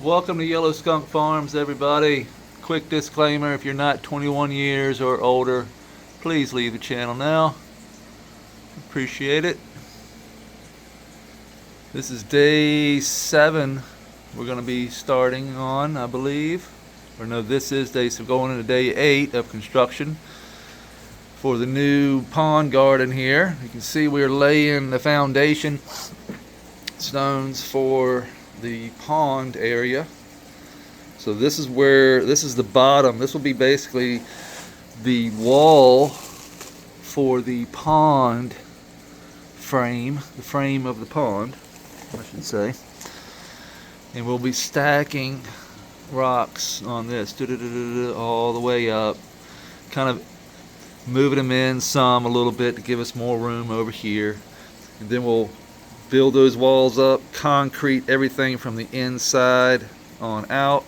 Welcome to Yellow Skunk Farms, everybody. Quick disclaimer, if you're not 21 years or older, please leave the channel now. Appreciate it. This is day 7 we're going to be starting on, I believe. Or no, this is going into day 8 of construction for the new pond garden here. You can see we're laying the foundation stones for the pond area. So this is the bottom. This will be basically the wall for the pond frame, the frame of the pond, I should say. And we'll be stacking rocks on this all the way up, kind of moving them in some a little bit to give us more room over here. And then we'll build those walls up, concrete everything from the inside on out,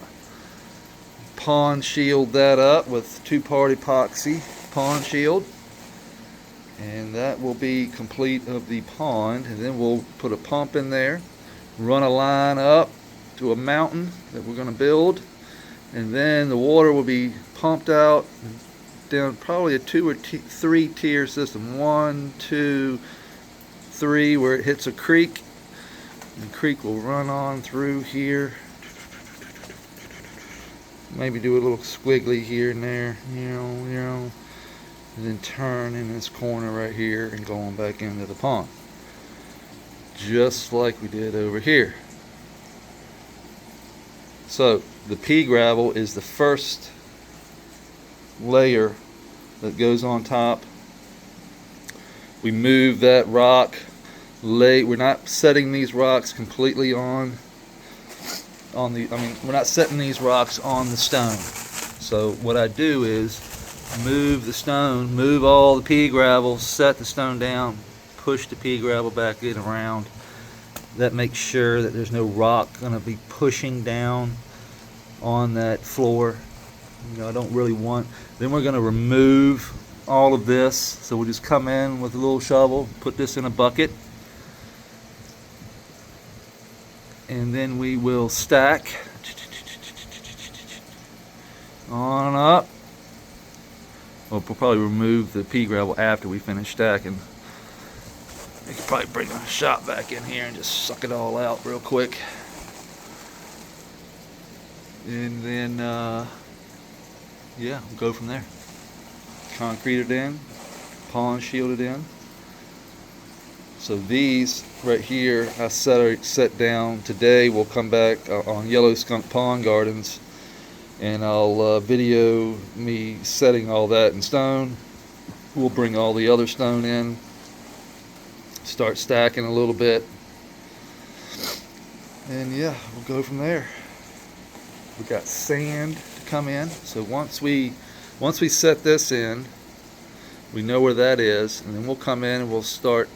pond shield that up with 2-part epoxy pond shield, and that will be complete of the pond. And then we'll put a pump in there, run a line up to a mountain that we're going to build, and then the water will be pumped out down probably a 2 or 3 tier system, 1, 2, 3, where it hits a creek. The creek will run on through here. Maybe do a little squiggly here and there, and then turn in this corner right here and going back into the pond, just like we did over here. So the pea gravel is the first layer that goes on top. We move that rock, we're not setting these rocks completely we're not setting these rocks on the stone. So what I do is move the stone, move all the pea gravel, set the stone down, push the pea gravel back in around. That makes sure that there's no rock going to be pushing down on that floor. I don't really want. Then we're going to remove all of this. So we'll just come in with a little shovel, put this in a bucket, and then we will stack on up. We'll probably remove the pea gravel after we finish stacking. We could probably bring a shot back in here and just suck it all out real quick. And then, yeah, we'll go from there. Concrete it in, pond shielded in. So these right here I set down today. We'll come back on Yellow Skunk Pond Gardens, and I'll video me setting all that in stone. We'll bring all the other stone in, start stacking a little bit, and yeah, we'll go from there. We got sand to come in. So once we set this in, we know where that is, and then we'll come in and we'll start.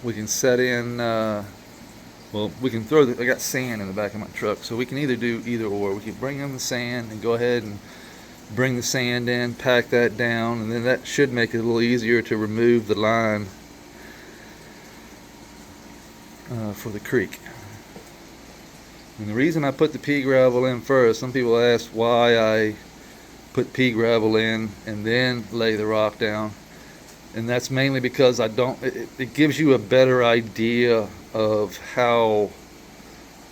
We can set in. Well, we can throw. I got sand in the back of my truck, so we can either do either or. We can bring in the sand and go ahead and bring the sand in, pack that down, and then that should make it a little easier to remove the line for the creek. And the reason I put the pea gravel in first, some people ask why I put pea gravel in and then lay the rock down. And that's mainly because it gives you a better idea of how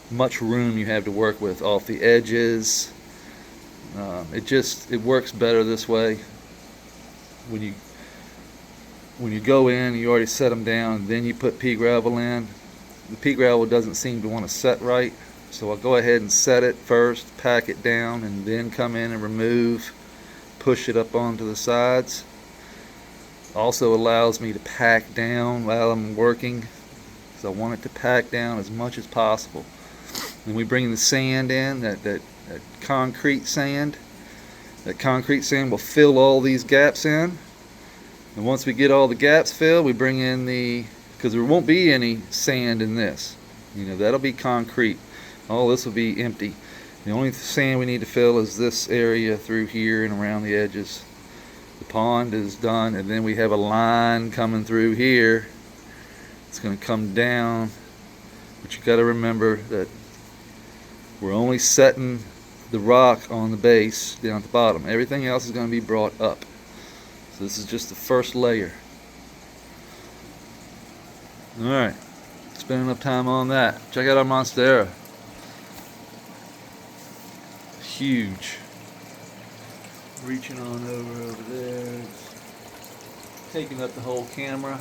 much room you have to work with off the edges. It works better this way. When you go in, you already set them down, and then you put pea gravel in. The pea gravel doesn't seem to want to set right. So I'll go ahead and set it first, pack it down, and then come in and remove, push it up onto the sides. Also allows me to pack down while I'm working, because I want it to pack down as much as possible. Then we bring the sand in, that concrete sand. That concrete sand will fill all these gaps in. And once we get all the gaps filled, we bring in because there won't be any sand in this. That'll be concrete. All this will be empty. The only sand we need to fill is this area through here and around the edges. The pond is done, and then we have a line coming through here. It's going to come down But you got to remember that we're only setting the rock on the base down at the bottom. Everything else is going to be brought up. So this is just the first layer. Alright, spend enough time on that. Check out our Monstera. Huge. Reaching on over there. It's taking up the whole camera.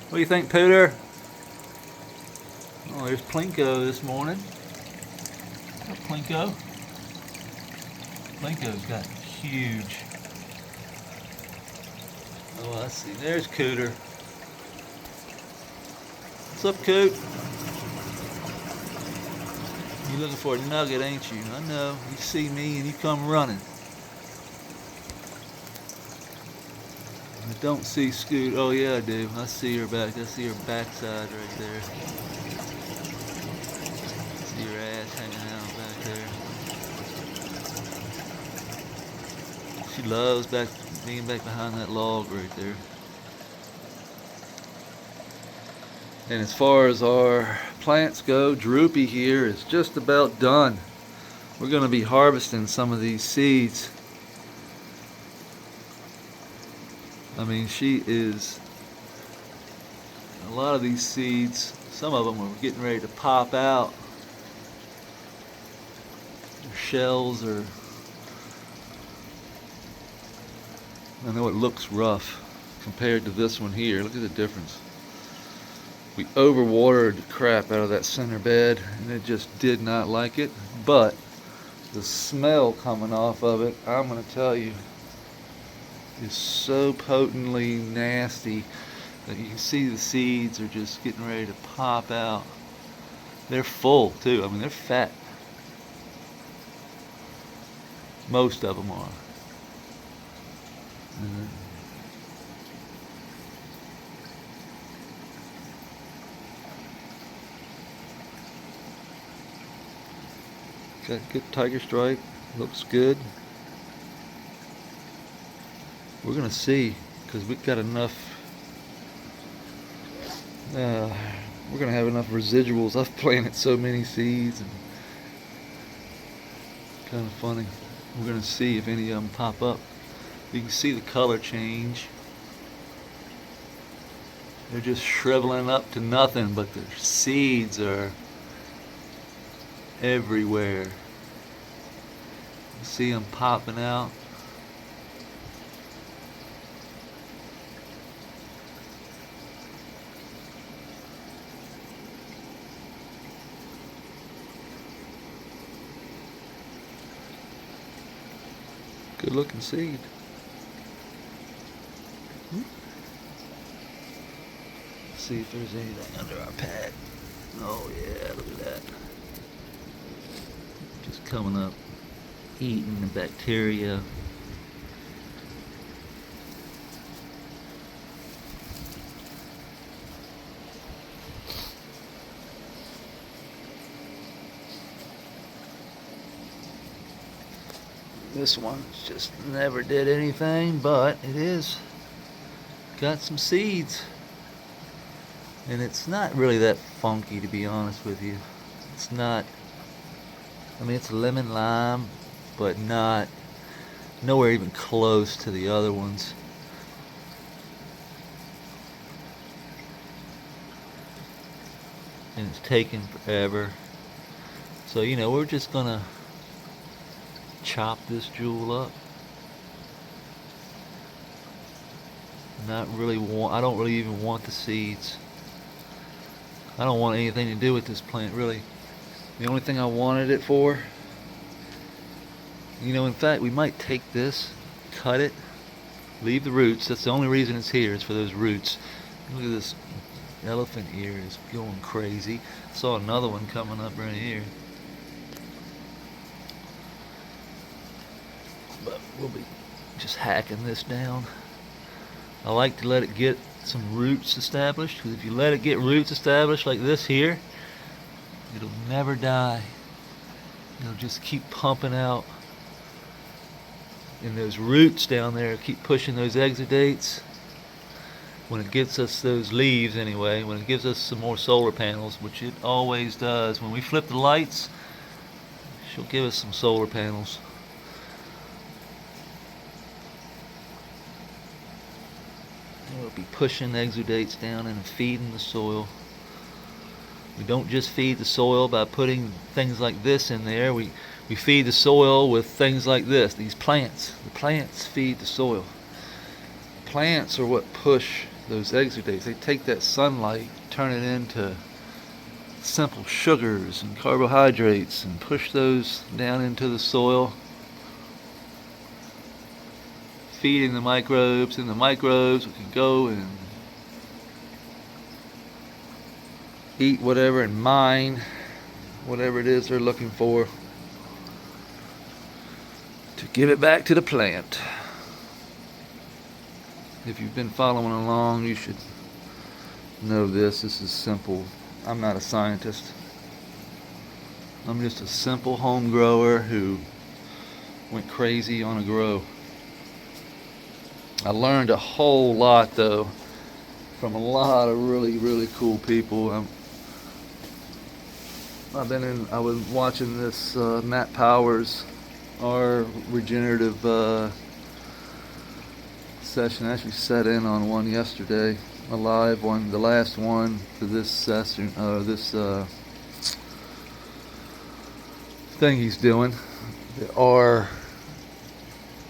What do you think, Pooter? Oh, there's Plinko this morning. What's up, Plinko? Plinko's got huge. Oh, I see. There's Cooter. What's up, Coot? You looking for a nugget, ain't you? I know. You see me and you come running. I don't see Scoot. Oh yeah, I do. I see her back. I see her backside right there. See her ass hanging out back there. She loves being back behind that log right there. And as far as our plants go, Droopy here is just about done. We're going to be harvesting some of these seeds. I mean, she is, a lot of these seeds, some of them are getting ready to pop out. Their shells are, I know it looks rough compared to this one here. Look at the difference. We overwatered the crap out of that center bed and it just did not like it. But the smell coming off of it, I'm going to tell you, is so potently nasty that you can see the seeds are just getting ready to pop out. They're full too. I mean, they're fat. Most of them are. Got good tiger stripe. Looks good. We're gonna see, because we've got enough. We're gonna have enough residuals. I've planted so many seeds, and kind of funny. We're gonna see if any of them pop up. You can see the color change. They're just shriveling up to nothing, but their seeds are everywhere. You see them popping out. Good looking seed. Let's see if there's anything under our pad. Oh yeah, look at that. Just coming up, eating the bacteria. This one just never did anything, but it is got some seeds. And it's not really that funky, to be honest with you. It's not, I mean, it's lemon lime, but not nowhere even close to the other ones. And it's taken forever. So, you know, we're just gonna chop this jewel up. Not really I don't really even want the seeds. I don't want anything to do with this plant, really. The only thing I wanted it for, you know, in fact, we might take this, cut it, leave the roots. That's the only reason it's here, is for those roots. Look at this elephant ear is going crazy. Saw another one coming up right here. But we'll be just hacking this down. I like to let it get some roots established, because if you let it get roots established like this here, it'll never die. It'll just keep pumping out. And those roots down there keep pushing those exudates. when it gets us those leaves anyway, when it gives us some more solar panels, which it always does. When we flip the lights, she'll give us some solar panels. We'll be pushing exudates down and feeding the soil. We don't just feed the soil by putting things like this in there. We feed the soil with things like this, these plants. The plants feed the soil. Plants are what push those exudates. They take that sunlight, turn it into simple sugars and carbohydrates and push those down into the soil, feeding the microbes, and the microbes can go and eat whatever and mine whatever it is they're looking for to give it back to the plant. If you've been following along, you should know this. This is simple. I'm not a scientist. I'm just a simple home grower who went crazy on a grow. I learned a whole lot though from a lot of really cool people. I was watching this Matt Powers, our regenerative session. I actually sat in on one yesterday, a live one, the last one for this session, this thing he's doing, our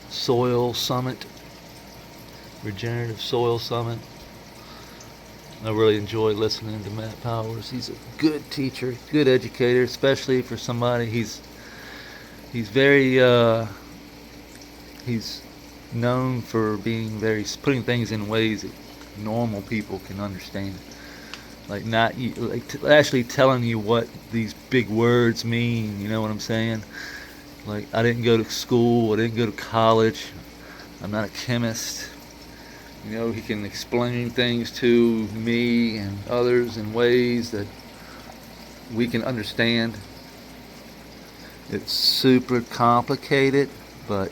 soil summit, regenerative soil summit. I really enjoy listening to Matt Powers. He's a good teacher, good educator, especially for somebody. He's very he's known for being putting things in ways that normal people can understand, like actually telling you what these big words mean. You know what I'm saying? Like, I didn't go to school, I didn't go to college, I'm not a chemist. You know, he can explain things to me and others in ways that we can understand. It's super complicated, but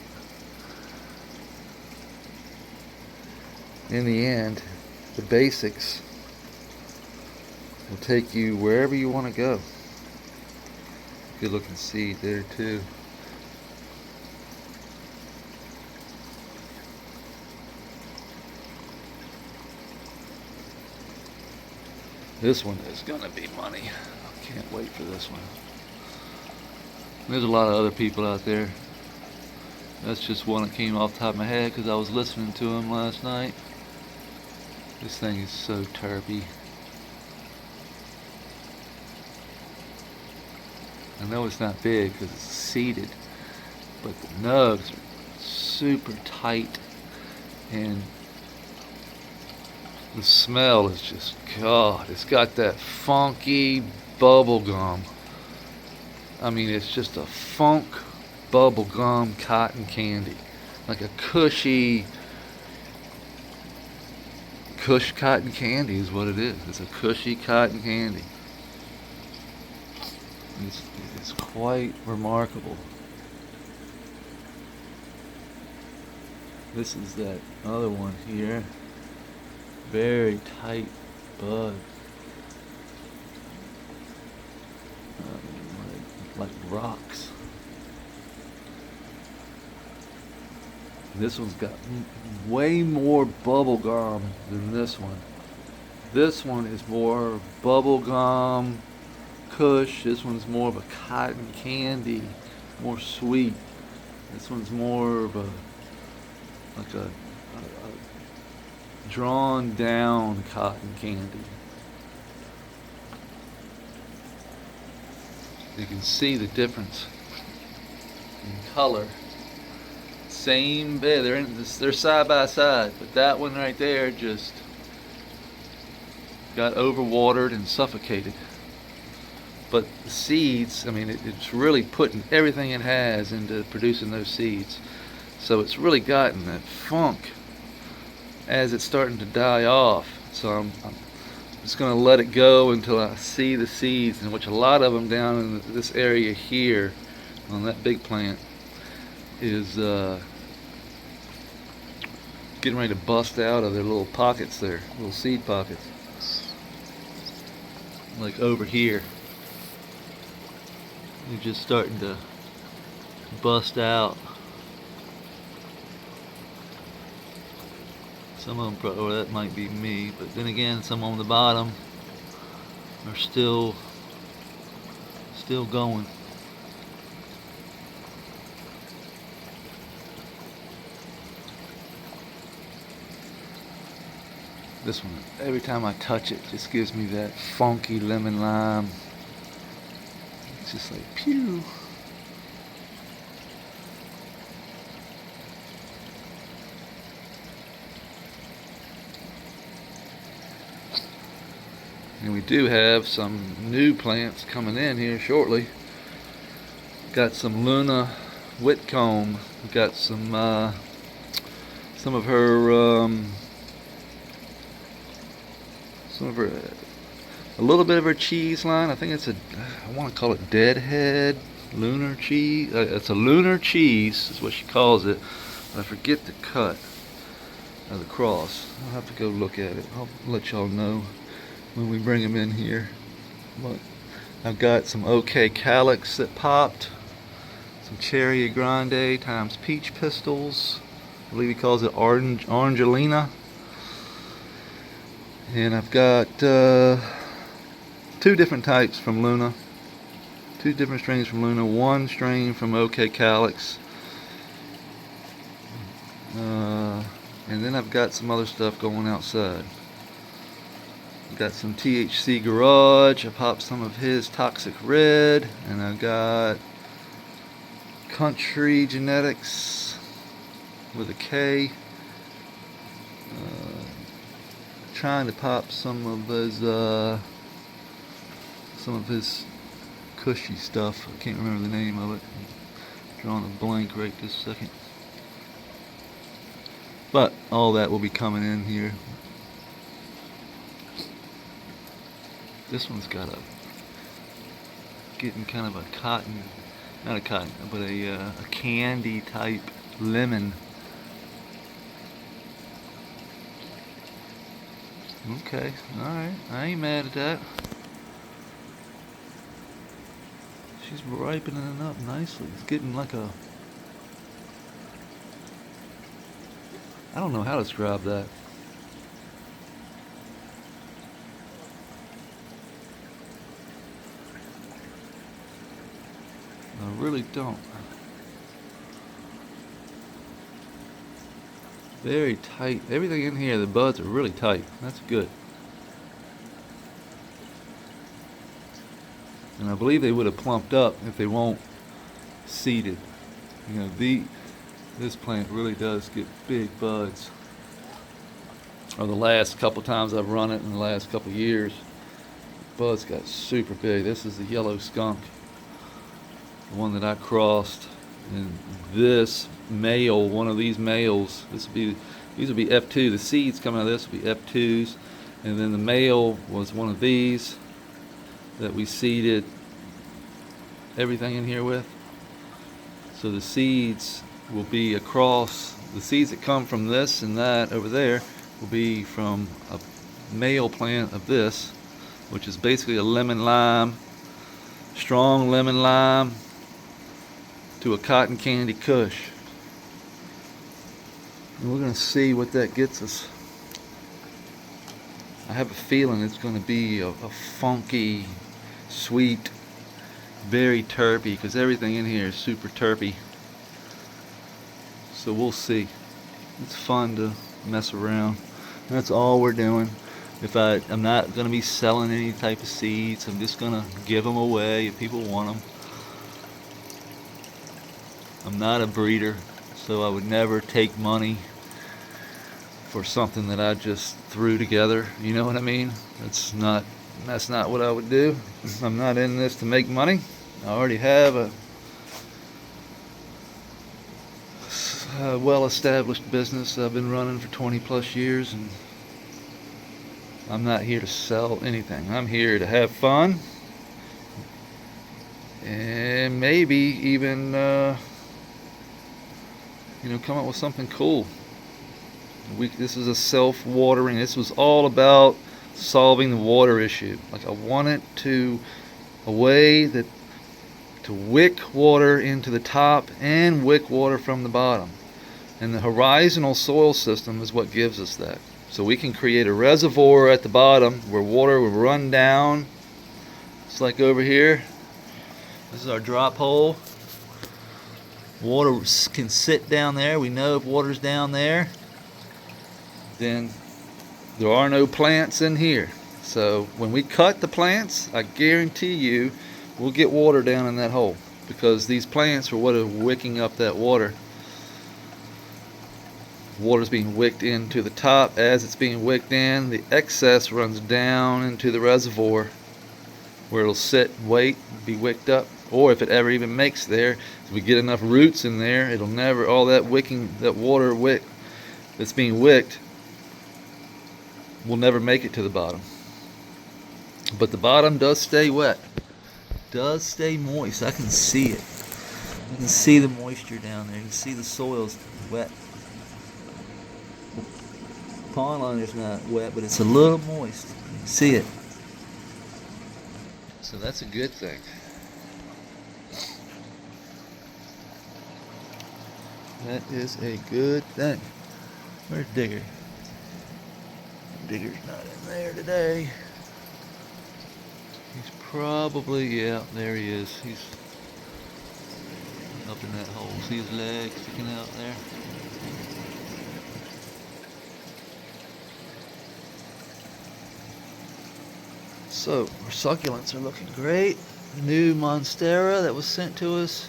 in the end, the basics will take you wherever you want to go. Good looking seed there too. This one is gonna be money. I can't wait for this one. There's a lot of other people out there. That's just one that came off the top of my head because I was listening to him last night. This thing is so terpy. I know it's not big because it's seeded, but the nugs are super tight, and the smell is just, God, it's got that funky bubble gum. I mean, it's just a funk bubble gum cotton candy. Like a cushy Kush cotton candy is what it is. It's a cushy cotton candy. It's quite remarkable. This is that other one here. Very tight bud. Like rocks. This one's got way more bubble gum than this one. This one is more bubble gum, kush. This one's more of a cotton candy, more sweet. This one's more of a drawn down cotton candy. You can see the difference in color. Same bed, they're side by side, but that one right there just got overwatered and suffocated. But the seeds, I mean, it's really putting everything it has into producing those seeds. So it's really gotten that funk as it's starting to die off. So I'm just going to let it go until I see the seeds, in which a lot of them down in this area here on that big plant is getting ready to bust out of their little pockets there, little seed pockets. Like over here, they're just starting to bust out. Some of them probably, or that might be me, but then again, some on the bottom are still going. This one, every time I touch it, just gives me that funky lemon lime. It's just like pew. And we do have some new plants coming in here shortly. Got some Luna Whitcomb. We got some of her a little bit of her cheese line. I think it's I want to call it Deadhead Lunar Cheese. It's a lunar cheese is what she calls it, but I forget the cut of the cross. I'll have to go look at it. I'll let y'all know when we bring them in here. But I've got some OK Calyx that popped, some Cherry Grande times Peach Pistols. I believe he calls it Orangelina. And I've got 2 different types from Luna. 2 different strains from Luna. 1 strain from OK Calyx. And then I've got some other stuff going outside. I've got some THC Garage. I popped some of his Toxic Red. And I've got Country Genetics with a K. Trying to pop some of his cushy stuff. I can't remember the name of it. I'm drawing a blank right this second. But all that will be coming in here. This one's got getting kind of a cotton, not a cotton, but a candy type lemon. Okay, alright, I ain't mad at that. She's ripening up nicely. It's getting like a... I don't know how to describe that. I really don't. Very tight. Everything in here, the buds are really tight. That's good. And I believe they would have plumped up if they weren't seeded. You know, this plant really does get big buds. Or the last couple times I've run it in the last couple years, buds got super big. This is the yellow skunk, the one that I crossed. And this male, one of these males, these will be F2. The seeds coming out of this will be F2s, and then the male was one of these that we seeded everything in here with. So the seeds will be across, the seeds that come from this and that over there will be from a male plant of this, which is basically a lemon lime, strong lemon lime, to a cotton candy kush. And we're going to see what that gets us. I have a feeling it's going to be a funky, sweet, very terpy, because everything in here is super terpy. So we'll see. It's fun to mess around. That's all we're doing. I'm not going to be selling any type of seeds. I'm just going to give them away if people want them. I'm not a breeder, so I would never take money for something that I just threw together. You know what I mean? That's not what I would do. I'm not in this to make money. I already have a well-established business I've been running for 20 plus years, and I'm not here to sell anything. I'm here to have fun and maybe even come up with something cool. This is a self-watering. This was all about solving the water issue. Like I wanted a way that to wick water into the top and wick water from the bottom. And the horizontal soil system is what gives us that. So we can create a reservoir at the bottom where water will run down. It's like over here. This is our drop hole. Water can sit down there. We know if water's down there, then there are no plants in here. So when we cut the plants, I guarantee you we'll get water down in that hole, because these plants are what are wicking up that water. Water's being wicked into the top. As it's being wicked in, the excess runs down into the reservoir where it'll sit and wait, be wicked up. Or if it ever even makes there, if we get enough roots in there, it'll never, all that wicking, that water wick that's being wicked will never make it to the bottom. But the bottom does stay wet, does stay moist. I can see it. You can see the moisture down there. You can see the soil's wet. Pond liner's not wet, but it's a little moist. You can see it. So that's a good thing. That is a good thing. Where's Digger? Digger's not in there today. He's probably, yeah, there he is. He's up in that hole. See his legs sticking out there? So, our succulents are looking great. New Monstera that was sent to us.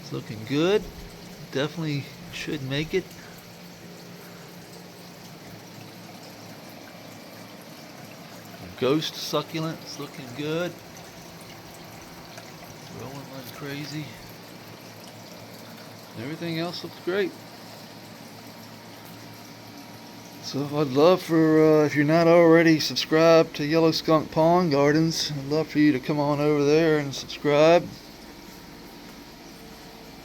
It's looking good. Definitely should make it. Ghost succulents looking good. Growing like crazy. Everything else looks great. So I'd love for, if you're not already subscribed to Yellow Skunk Pond Gardens, I'd love for you to come on over there and subscribe.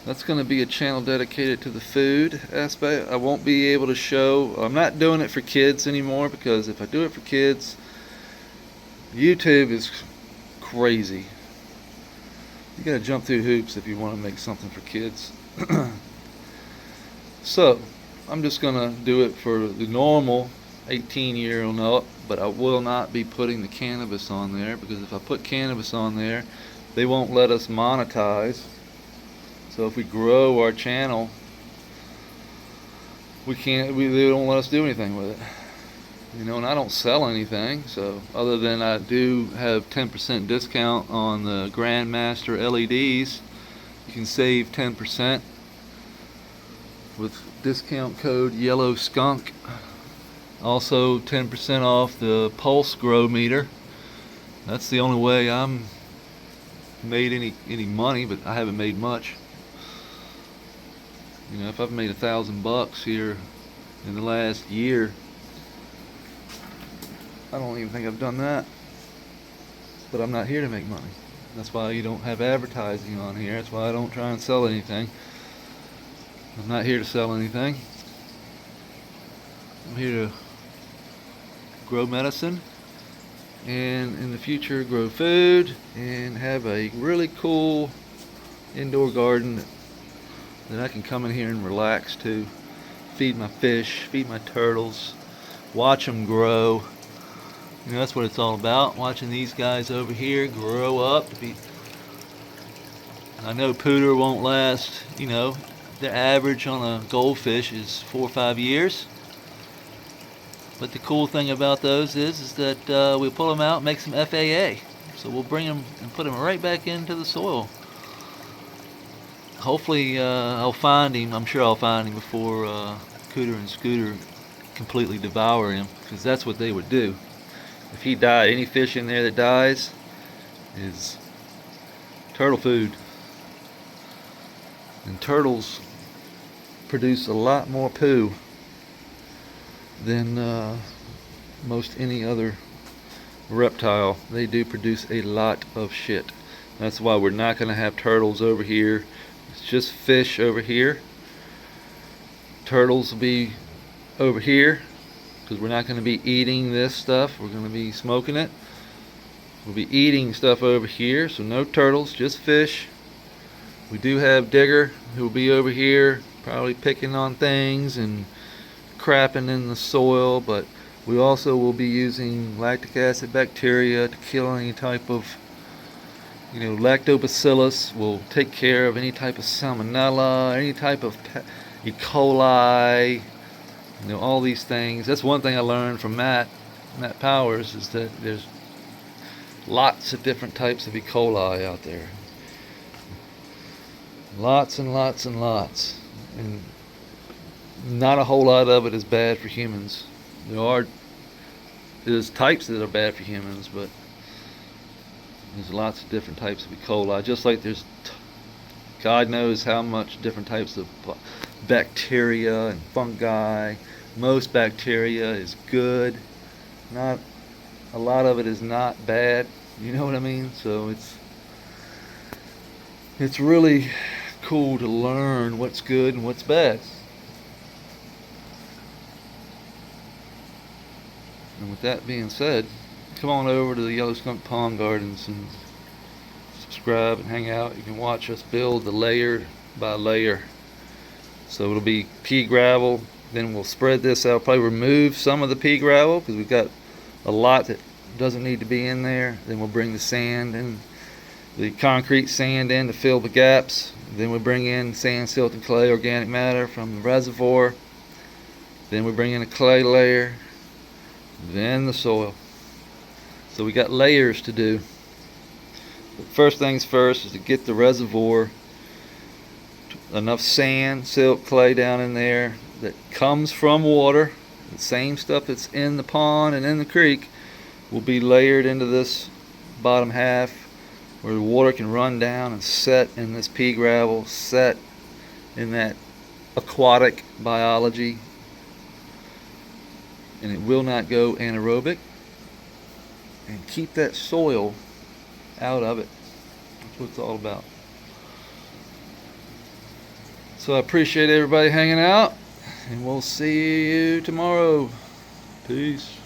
That's going to be a channel dedicated to the food aspect. I won't be able to show, I'm not doing it for kids anymore, because if I do it for kids, YouTube is crazy. You gotta jump through hoops if you want to make something for kids. So I'm just gonna do it for the normal 18-year-old and up, but I will not be putting the cannabis on there, because if I put cannabis on there, they won't let us monetize. So if we grow our channel, they don't let us do anything with it. You know, and I don't sell anything, so other than I do have 10% discount on the Grandmaster LEDs. You can save 10% with discount code Yellow Skunk. Also 10% off the Pulse Grow Meter. That's the only way I'm made any money, but I haven't made much. You know, if I've made $1,000 here in the last year, I don't even think I've done that. But I'm not here to make money. That's why you don't have advertising on here. That's why I don't try and sell anything. I'm not here to sell anything. I'm here to grow medicine, and in the future grow food, and have a really cool indoor garden that I can come in here and relax to. Feed my fish, feed my turtles, watch them grow. You know, that's what it's all about, watching these guys over here grow up to be. I know Pooter won't last, you know, the average on a goldfish is 4 or 5 years. But the cool thing about those is that we pull them out and make some FAA. So we'll bring them and put them right back into the soil. Hopefully I'll find him. I'm sure I'll find him before Cooter and Scooter completely devour him, because that's what they would do. If he died, any fish in there that dies is turtle food. And turtles produce a lot more poo than most any other reptile. They do produce a lot of shit. That's why we're not going to have turtles over here. It's just fish over here. Turtles will be over here because we're not going to be eating this stuff. We're going to be smoking it. We'll be eating stuff over here, so no turtles, just fish. We do have Digger who will be over here probably picking on things and crapping in the soil, but we also will be using lactic acid bacteria to kill any type of, lactobacillus. Will take care of any type of salmonella, any type of E. coli, all these things. That's one thing I learned from Matt Powers, is that there's lots of different types of E. coli out there. Lots and lots and lots. And not a whole lot of it is bad for humans. There's types that are bad for humans, but there's lots of different types of E. coli. Just like there's God knows how much different types of bacteria and fungi. Most bacteria is good. Not a lot of it is not bad. You know what I mean? So it's really cool to learn what's good and what's bad. And with that being said, come on over to the Yellow Skunk Pond Gardens and subscribe and hang out. You can watch us build the layer by layer. So it'll be pea gravel, then we'll spread this out, probably remove some of the pea gravel because we've got a lot that doesn't need to be in there. Then we'll bring the sand and the concrete sand in to fill the gaps. Then we bring in sand, silt, and clay, organic matter from the reservoir. Then we bring in a clay layer, then the soil. So we got layers to do. But first things first is to get the reservoir, enough sand, silt, clay down in there that comes from water. The same stuff that's in the pond and in the creek will be layered into this bottom half where the water can run down and set in this pea gravel, set in that aquatic biology, and it will not go anaerobic, and keep that soil out of it. That's what it's all about. So I appreciate everybody hanging out, and we'll see you tomorrow. Peace.